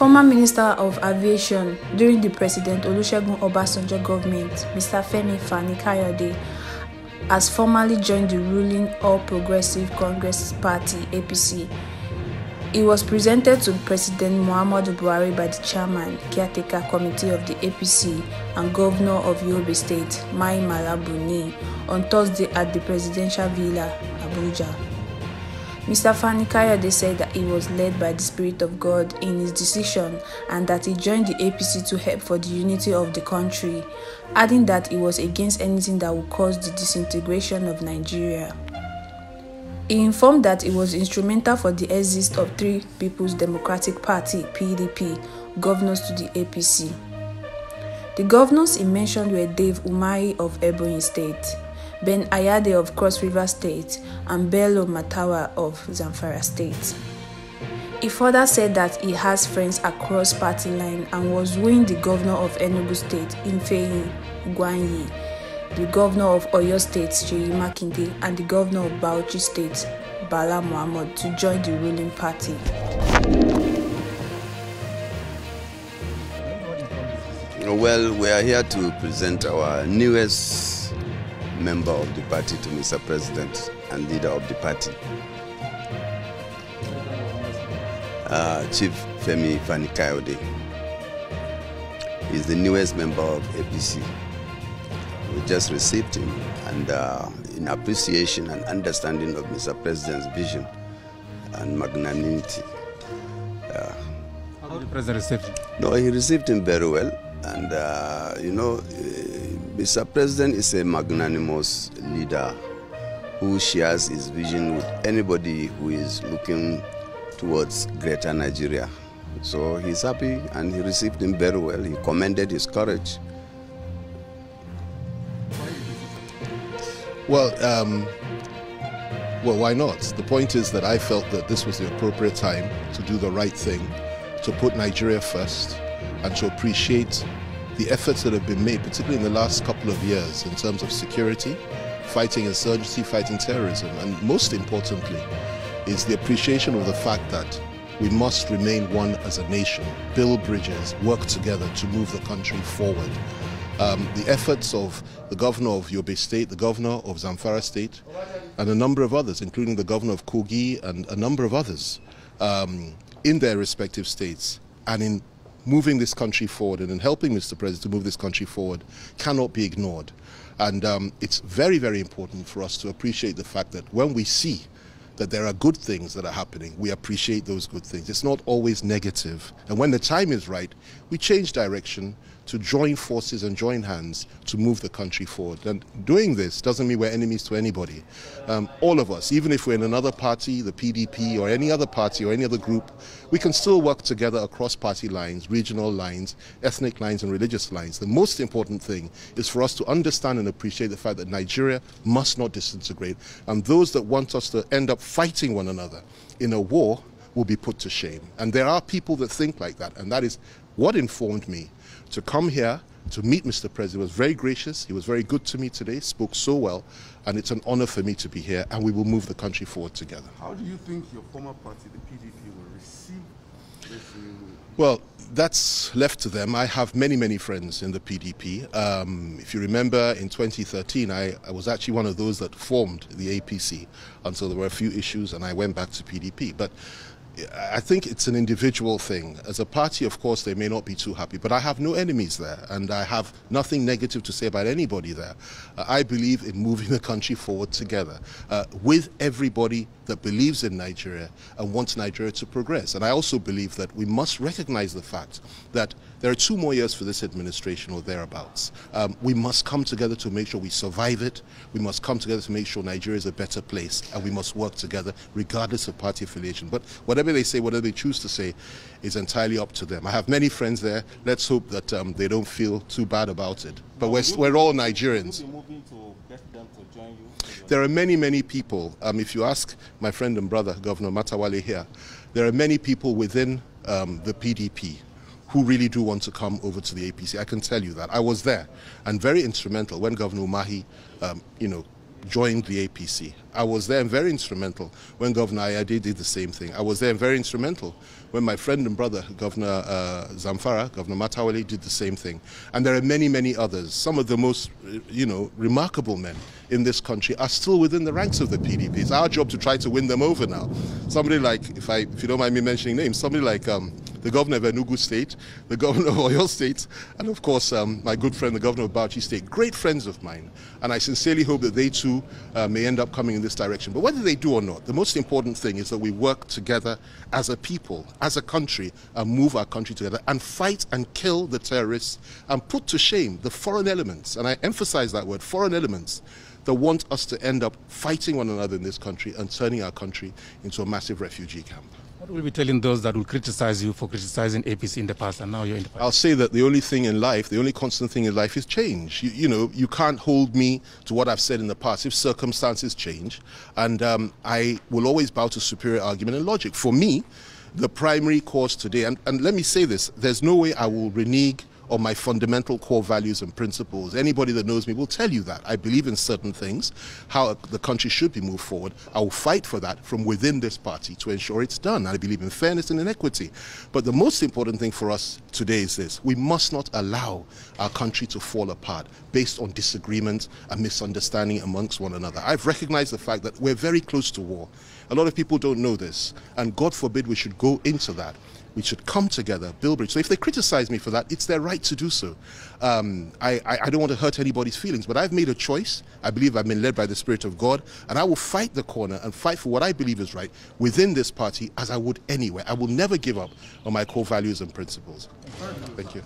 Former Minister of Aviation during the President Olusegun Obasanjo government, Mr. Femi Fani-Kayode, has formally joined the ruling All Progressive Congress Party (APC). It was presented to President Muhammadu Buhari by the Chairman, Caretaker Committee of the APC and Governor of Yobe State, Buni, on Thursday at the Presidential Villa, Abuja. Mr. Fani-Kayode said that he was led by the Spirit of God in his decision and that he joined the APC to help for the unity of the country, adding that he was against anything that would cause the disintegration of Nigeria. He informed that he was instrumental for the exit of three People's Democratic Party (PDP) governors to the APC. The governors he mentioned were Umahi of Ebonyi State, Ayade of Cross River State, and Bello Matawale of Zamfara State. He further said that he has friends across party line and was wooing the governor of Enugu State, Ebonyi, the governor of Oyo State, Makinde, and the governor of Bauchi State, Bala Muhammadu, to join the ruling party. Well, we are here to present our newest member of the party to Mr. President and leader of the party, Chief Femi Fani-Kayode. He's the newest member of APC. We just received him, and in appreciation and understanding of Mr. President's vision and magnanimity. How did the President receive him? No, he received him very well, and Mr. President is a magnanimous leader who shares his vision with anybody who is looking towards greater Nigeria. So he's happy, and he received him very well. He commended his courage. Well, why not? The point is that I felt that this was the appropriate time to do the right thing, to put Nigeria first, and to appreciate the efforts that have been made, particularly in the last couple of years, in terms of security, fighting insurgency, fighting terrorism, and most importantly is the appreciation of the fact that we must remain one as a nation, build bridges, work together to move the country forward. The efforts of the governor of Yobe State, the governor of Zamfara State, and a number of others, including the governor of Kogi and a number of others, in their respective states, and in moving this country forward and in helping Mr. President to move this country forward, cannot be ignored. And it's very, very important for us to appreciate the fact that when we see that there are good things that are happening, we appreciate those good things. It's not always negative. And when the time is right, we change direction to join forces and join hands to move the country forward. And doing this doesn't mean we're enemies to anybody. All of us, even if we're in another party, the PDP or any other party or any other group, we can still work together across party lines, regional lines, ethnic lines and religious lines. The most important thing is for us to understand and appreciate the fact that Nigeria must not disintegrate, and those that want us to end up fighting one another in a war will be put to shame. And there are people that think like that, and that is what informed me to come here to meet Mr. President. He was very gracious, he was very good to me today, spoke so well, and it's an honor for me to be here, and we will move the country forward together. How do you think your former party, the PDP, will receive this? Well, that's left to them. I have many, many friends in the PDP. If you remember, in 2013, I was actually one of those that formed the APC until there were a few issues and I went back to PDP. But I think it's an individual thing. As a party, of course, they may not be too happy, but I have no enemies there, and I have nothing negative to say about anybody there. I believe in moving the country forward together with everybody that believes in Nigeria and wants Nigeria to progress. And I also believe that we must recognize the fact that there are 2 more years for this administration or thereabouts. We must come together to make sure we survive it. We must come together to make sure Nigeria is a better place, and we must work together regardless of party affiliation. But whatever they say, whatever they choose to say, is entirely up to them. I have many friends there. Let's hope that they don't feel too bad about it. But we're all Nigerians. There are many, many people. If you ask my friend and brother, Governor Matawale here, there are many people within the PDP who really do want to come over to the APC. I can tell you that. I was there and very instrumental when Governor Umahi, joined the APC. I was there and very instrumental when Governor Ayade did the same thing. I was there and very instrumental when my friend and brother, Governor Zamfara, Governor Matawale, did the same thing. And there are many, many others. Some of the most, remarkable men in this country are still within the ranks of the PDP. It's our job to try to win them over now. Somebody like, if you don't mind me mentioning names, somebody like the governor of Enugu State, the governor of Oyo State, and of course my good friend, the governor of Bauchi State, great friends of mine. And I sincerely hope that they too may end up coming in this direction. But whether they do or not, the most important thing is that we work together as a people, as a country, and move our country together and fight and kill the terrorists and put to shame the foreign elements, and I emphasize that word, foreign elements, that want us to end up fighting one another in this country and turning our country into a massive refugee camp. What will you be telling those that will criticize you for criticizing APC in the past and now you're in the past? I'll say that the only thing in life, the only constant thing in life is change. You can't hold me to what I've said in the past if circumstances change. And I will always bow to superior argument and logic. For me, the primary cause today, and let me say this, there's no way I will renege on my fundamental core values and principles. Anybody that knows me will tell you that. I believe in certain things, how the country should be moved forward. I will fight for that from within this party to ensure it's done. I believe in fairness and in equity. But the most important thing for us today is this. We must not allow our country to fall apart based on disagreement and misunderstanding amongst one another. I've recognized the fact that we're very close to war. A lot of people don't know this, and God forbid we should go into that. We should come together, build bridge. So if they criticize me for that, it's their right to do so. I don't want to hurt anybody's feelings, but I've made a choice. I believe I've been led by the Spirit of God, and I will fight the corner and fight for what I believe is right within this party as I would anywhere. I will never give up on my core values and principles. Thank you.